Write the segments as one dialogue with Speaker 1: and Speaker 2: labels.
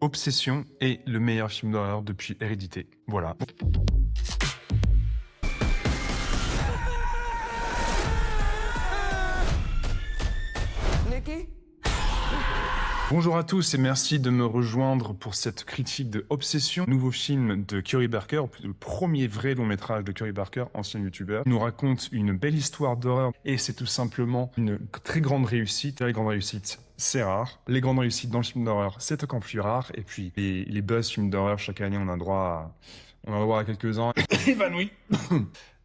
Speaker 1: Obsession est le meilleur film d'horreur depuis Hérédité. Voilà.
Speaker 2: Nikki?
Speaker 1: Bonjour à tous et merci de me rejoindre pour cette critique de Obsession, nouveau film de Curry Barker, le premier vrai long métrage de Curry Barker, ancien youtubeur. Il nous raconte une belle histoire d'horreur et c'est tout simplement une très grande réussite. Les grandes réussites, c'est rare. Les grandes réussites dans le film d'horreur, c'est encore plus rare. Et puis les buzz films d'horreur, chaque année on a droit à quelques-uns. Évanoui.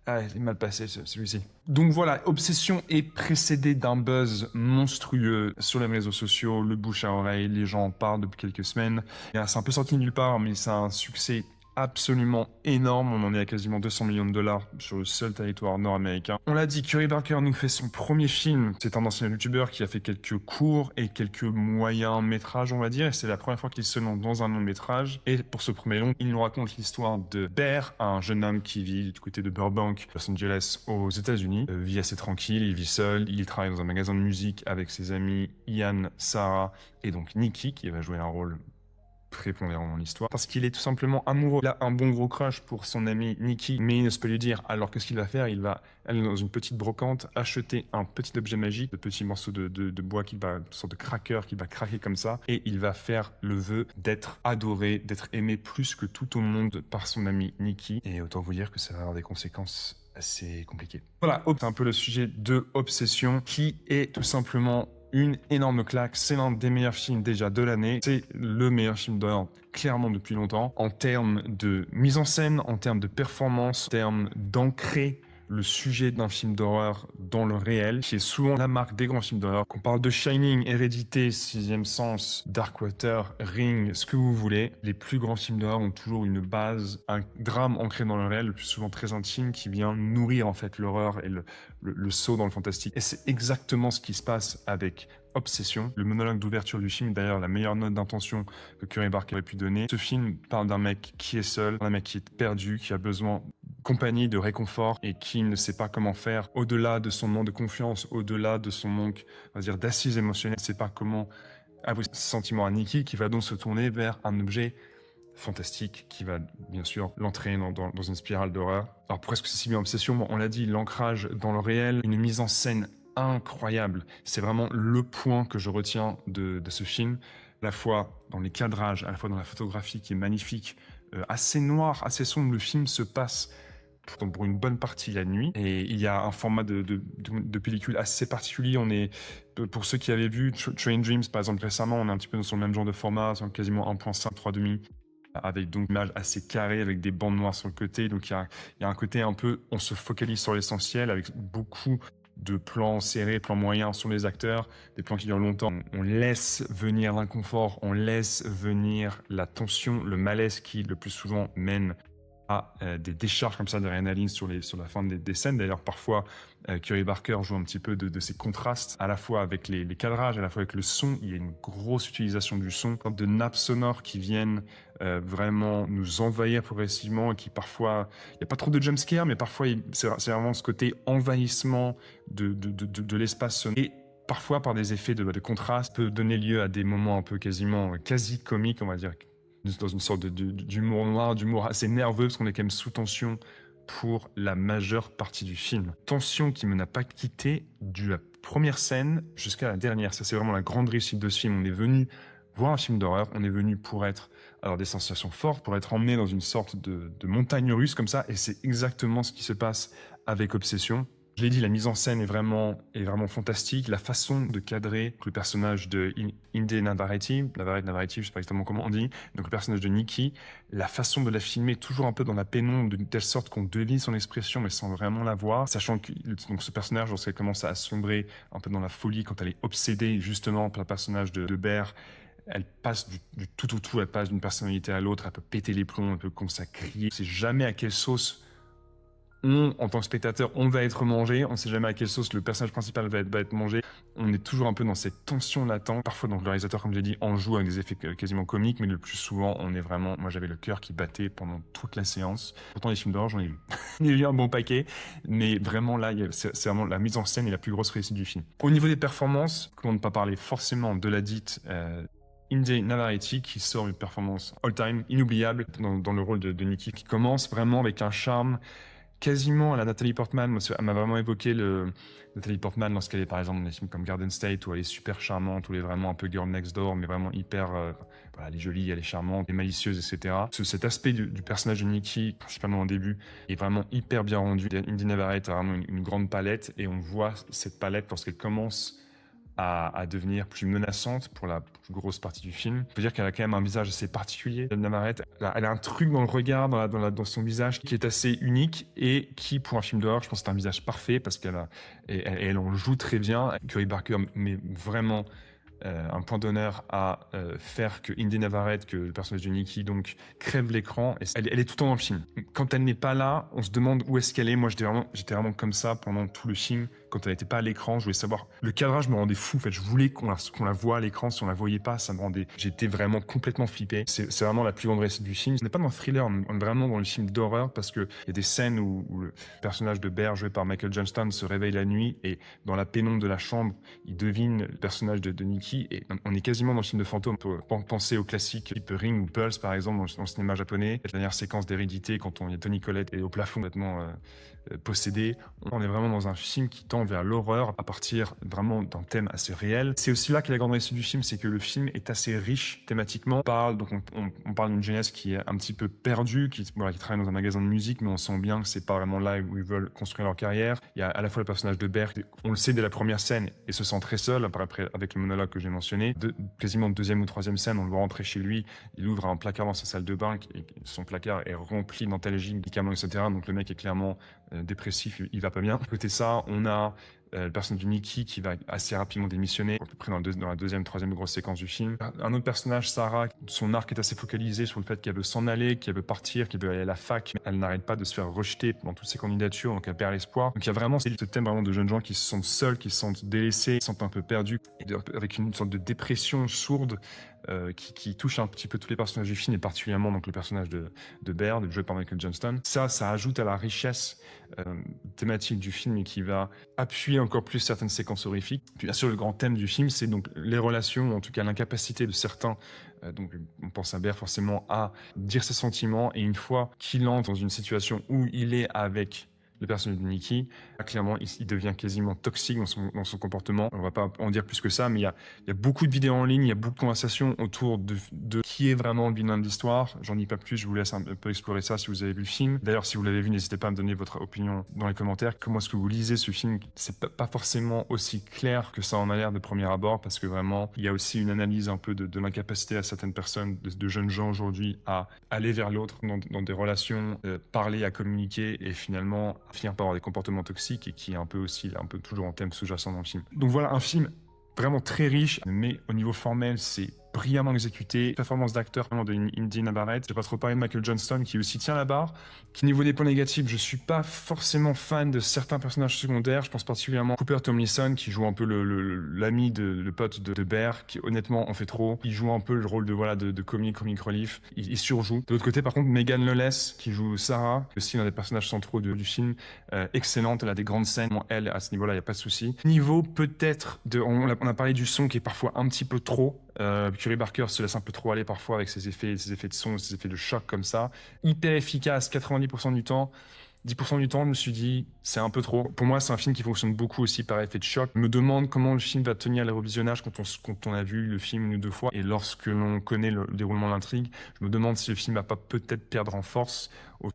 Speaker 1: Ah, il est mal passé celui-ci. Donc voilà, Obsession est précédé d'un buzz monstrueux sur les réseaux sociaux, le bouche à oreille, les gens en parlent depuis quelques semaines. C'est un peu sorti de nulle part, mais c'est un succès absolument énorme. On en est à quasiment 200 millions de dollars sur le seul territoire nord-américain. On l'a dit, Curry Barker nous fait son premier film. C'est un ancien youtubeur qui a fait quelques courts et quelques moyens métrages, on va dire. Et c'est la première fois qu'il se lance dans un long métrage. Et pour ce premier long, il nous raconte l'histoire de Bear, un jeune homme qui vit du côté de Burbank, Los Angeles, aux États-Unis. Vit assez tranquille, il vit seul, il travaille dans un magasin de musique avec ses amis Ian, Sarah et donc Nikki, qui va jouer un rôle prépondérant dans l'histoire, parce qu'il est tout simplement amoureux. Il a un bon gros crush pour son ami Nikki, mais il ne se peut lui dire. Alors qu'est-ce qu'il va faire? Il va aller dans une petite brocante, acheter un petit objet magique, de petits morceaux de bois, une sorte de cracker qui va craquer comme ça, et il va faire le vœu d'être adoré, d'être aimé plus que tout au monde par son ami Nikki. Et autant vous dire que ça va avoir des conséquences assez compliquées. Voilà, c'est un peu le sujet de Obsession, qui est tout simplement une énorme claque. C'est l'un des meilleurs films déjà de l'année. C'est le meilleur film d'horreur clairement depuis longtemps. En termes de mise en scène, en termes de performance, en termes d'ancrer le sujet d'un film d'horreur dans le réel, qui est souvent la marque des grands films d'horreur. Qu'on parle de Shining, Hérédité, Sixième Sens, Darkwater, Ring, ce que vous voulez. Les plus grands films d'horreur ont toujours une base, un drame ancré dans le réel, le plus souvent très intime, qui vient nourrir en fait l'horreur et le saut dans le fantastique. Et c'est exactement ce qui se passe avec Obsession. Le monologue d'ouverture du film, d'ailleurs la meilleure note d'intention que Curry Barker ait pu donner. Ce film parle d'un mec qui est seul, d'un mec qui est perdu, qui a besoin de compagnie, de réconfort et qui ne sait pas comment faire au-delà de son manque de confiance, au-delà de son manque, on va dire, d'assises émotionnelles, ne sait pas comment avouer ses sentiments à Nikki, qui va donc se tourner vers un objet fantastique qui va bien sûr l'entraîner dans une spirale d'horreur. Alors pourquoi est-ce que c'est si bien Obsession? On l'a dit, l'ancrage dans le réel, une mise en scène incroyable. C'est vraiment le point que je retiens de ce film, à la fois dans les cadrages, à la fois dans la photographie qui est magnifique, assez noir, assez sombre. Le film se passe pour une bonne partie la nuit et il y a un format de pellicule assez particulier. On est, pour ceux qui avaient vu Train Dreams par exemple récemment, on est un petit peu dans le même genre de format, quasiment 1.5, 3,5, avec donc une image assez carrée, avec des bandes noires sur le côté. Donc il y a un côté un peu, on se focalise sur l'essentiel avec beaucoup de plans serrés, plans moyens sur les acteurs, des plans qui durent longtemps. On laisse venir l'inconfort, on laisse venir la tension, le malaise qui le plus souvent mène à des décharges comme ça d'adrénaline sur la fin des scènes. D'ailleurs, parfois, Curry Barker joue un petit peu de ces contrastes, à la fois avec les cadrages, à la fois avec le son. Il y a une grosse utilisation du son, de nappes sonores qui viennent vraiment nous envahir progressivement et qui parfois, il n'y a pas trop de jumpscare, mais parfois c'est vraiment ce côté envahissement de l'espace sonore. Et parfois, par des effets de contraste, peut donner lieu à des moments un peu quasi comiques, on va dire, dans une sorte d'humour noir, d'humour assez nerveux, parce qu'on est quand même sous tension pour la majeure partie du film. Tension qui ne m'a pas quitté de la première scène jusqu'à la dernière. Ça, c'est vraiment la grande réussite de ce film. On est venu voir un film d'horreur, on est venu pour être, alors des sensations fortes, pour être emmené dans une sorte de montagne russe comme ça, et c'est exactement ce qui se passe avec Obsession. Je l'ai dit, la mise en scène est vraiment fantastique. La façon de cadrer le personnage de Inde Navarrete, je sais pas exactement comment on dit, donc le personnage de Nikki, la façon de la filmer toujours un peu dans la pénombre, de telle sorte qu'on devine son expression mais sans vraiment la voir, sachant que donc ce personnage, lorsqu'elle commence à sombrer un peu dans la folie, quand elle est obsédée justement par le personnage de Bear, elle passe du tout au tout, elle passe d'une personnalité à l'autre, elle peut péter les plombs, elle peut commencer à crier. On sait jamais à quelle sauce en tant que spectateur, on va être mangé, on sait jamais à quelle sauce le personnage principal va être mangé. On est toujours un peu dans cette tension latente. Parfois, donc, le réalisateur, comme j'ai dit, en joue avec des effets quasiment comiques, mais le plus souvent, on est vraiment... Moi, j'avais le cœur qui battait pendant toute la séance. Pourtant, les films d'horreur, j'en ai vu. Il y a eu un bon paquet, mais vraiment, là, c'est vraiment la mise en scène et la plus grosse réussite du film. Au niveau des performances, comment ne pas parler forcément de la dite Indy Navarrete qui sort une performance all-time inoubliable dans le rôle de Nikki, qui commence vraiment avec un charme quasiment à la Nathalie Portman. Moi, elle m'a vraiment évoqué Nathalie Portman lorsqu'elle est par exemple dans des films comme Garden State, où elle est super charmante, où elle est vraiment un peu girl next door, mais vraiment hyper... voilà, elle est jolie, elle est charmante, elle est malicieuse, etc. Cet aspect du personnage de Nikki, principalement au début, est vraiment hyper bien rendu. Indy Navarrete a vraiment une grande palette, et on voit cette palette lorsqu'elle commence à devenir plus menaçante pour la plus grosse partie du film. On peut dire qu'elle a quand même un visage assez particulier. Navarrete, elle a un truc dans le regard, dans son visage qui est assez unique et qui, pour un film d'horreur, je pense que c'est un visage parfait parce elle en joue très bien. Curry Barker met vraiment un point d'honneur à faire que Indy Navarrete, que le personnage de Nikki, donc, crève l'écran. Et elle est tout le temps dans le film. Quand elle n'est pas là, on se demande où est-ce qu'elle est. Moi, j'étais vraiment comme ça pendant tout le film. Quand elle n'était pas à l'écran, je voulais savoir. Le cadrage me rendait fou. En fait, je voulais qu'on la voit à l'écran. Si on la voyait pas, ça me rendait. J'étais vraiment complètement flippé. C'est vraiment la plus grande réussite du film. On n'est pas dans un thriller, on est vraiment dans le film d'horreur parce que il y a des scènes où le personnage de Bear, joué par Michael Johnston, se réveille la nuit et dans la pénombre de la chambre, il devine le personnage de Nikki. Et on est quasiment dans le film de fantôme. On peut penser aux classiques type Ring ou Pulse, par exemple, dans le cinéma japonais. La dernière séquence d'hérédité, quand il y a Toni Collette et au plafond complètement possédé. On est vraiment dans un film qui tend vers l'horreur à partir vraiment d'un thème assez réel. C'est aussi là que la grande réussite du film, c'est que le film est assez riche thématiquement. On parle d'une jeunesse qui est un petit peu perdue, qui travaille dans un magasin de musique, mais on sent bien que c'est pas vraiment là où ils veulent construire leur carrière. Il y a à la fois le personnage de Bert, on le sait dès la première scène, et se sent très seul, après avec le monologue que j'ai mentionné. Quasiment deuxième ou troisième scène, on le voit rentrer chez lui, il ouvre un placard dans sa salle de bain, et son placard est rempli d'antalgiques, médicaments, etc. Donc le mec est clairement dépressif, il va pas bien. À côté de ça, on a le personnage de Nikki qui va assez rapidement démissionner, à peu près dans la deuxième, troisième grosse séquence du film. Un autre personnage, Sarah, son arc est assez focalisé sur le fait qu'elle veut s'en aller, qu'elle veut partir, qu'elle veut aller à la fac, mais elle n'arrête pas de se faire rejeter pendant toutes ses candidatures, donc elle perd l'espoir. Donc il y a vraiment ce thème vraiment de jeunes gens qui se sentent seuls, qui se sentent délaissés, qui se sentent un peu perdus, avec une sorte de dépression sourde qui touche un petit peu tous les personnages du film, et particulièrement donc le personnage de Baird, joué par Michael Johnston. Ça ajoute à la richesse thématique du film et qui va appuyer encore plus certaines séquences horrifiques. Puis bien sûr, le grand thème du film, c'est donc les relations, ou en tout cas l'incapacité de certains, donc on pense à Baird forcément, à dire ses sentiments, et une fois qu'il entre dans une situation où il est avec le personnage de Nikki, clairement, il devient quasiment toxique dans son comportement. On va pas en dire plus que ça, mais il y a beaucoup de vidéos en ligne, il y a beaucoup de conversations autour de qui est vraiment le vilain de l'histoire. J'en dis pas plus, je vous laisse un peu explorer ça si vous avez vu le film. D'ailleurs, si vous l'avez vu, n'hésitez pas à me donner votre opinion dans les commentaires. Comment est-ce que vous lisez ce film? C'est pas forcément aussi clair que ça en a l'air de premier abord, parce que vraiment, il y a aussi une analyse un peu de l'incapacité à certaines personnes, de jeunes gens aujourd'hui, à aller vers l'autre dans des relations, parler, à communiquer, et finalement finir par avoir des comportements toxiques, et qui est un peu toujours en thème sous-jacent dans le film. Donc voilà, un film vraiment très riche, mais au niveau formel, c'est brillamment exécuté. Performance d'acteur de Indy Navarrete. Je vais pas trop parler de Michael Johnston, qui aussi tient la barre. Qui, niveau des points négatifs, je suis pas forcément fan de certains personnages secondaires. Je pense particulièrement à Cooper Tomlinson, qui joue un peu l'ami le pote de Bear, qui honnêtement en fait trop. Il joue un peu le rôle de comic relief. Il surjoue. De l'autre côté, par contre, Megan Lawless, qui joue Sarah, aussi l'un des personnages centraux du film, excellente. Elle a des grandes scènes. Elle, à ce niveau-là, il y a pas de souci. Niveau peut-être on a parlé du son qui est parfois un petit peu trop. Curry Barker se laisse un peu trop aller parfois avec ses effets de son, ses effets de choc comme ça. Hyper efficace 90% du temps. 10% du temps, je me suis dit, c'est un peu trop. Pour moi, c'est un film qui fonctionne beaucoup aussi par effet de choc. Je me demande comment le film va tenir les revisionnages quand on a vu le film une ou deux fois. Et lorsque l'on connaît le déroulement de l'intrigue, je me demande si le film va pas peut-être perdre en force.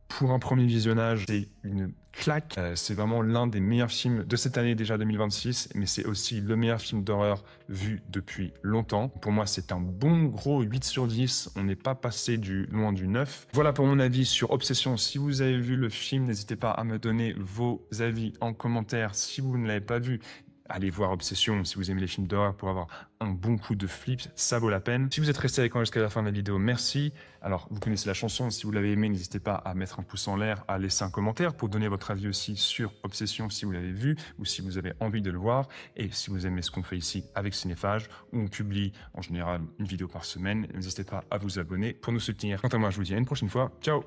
Speaker 1: Pour un premier visionnage, c'est une claque. C'est vraiment l'un des meilleurs films de cette année déjà 2026, mais c'est aussi le meilleur film d'horreur vu depuis longtemps. Pour moi, c'est un bon gros 8 sur 10. On n'est pas passé loin du 9. Voilà pour mon avis sur Obsession. Si vous avez vu le film, n'hésitez pas à me donner vos avis en commentaire. Si vous ne l'avez pas vu, allez voir Obsession si vous aimez les films d'horreur pour avoir un bon coup de flip, ça vaut la peine. Si vous êtes resté avec moi jusqu'à la fin de la vidéo, merci. Alors, vous connaissez la chanson, si vous l'avez aimé, n'hésitez pas à mettre un pouce en l'air, à laisser un commentaire pour donner votre avis aussi sur Obsession si vous l'avez vu ou si vous avez envie de le voir. Et si vous aimez ce qu'on fait ici avec Cinéphage, où on publie en général une vidéo par semaine, n'hésitez pas à vous abonner pour nous soutenir. Quant à moi, je vous dis à une prochaine fois. Ciao!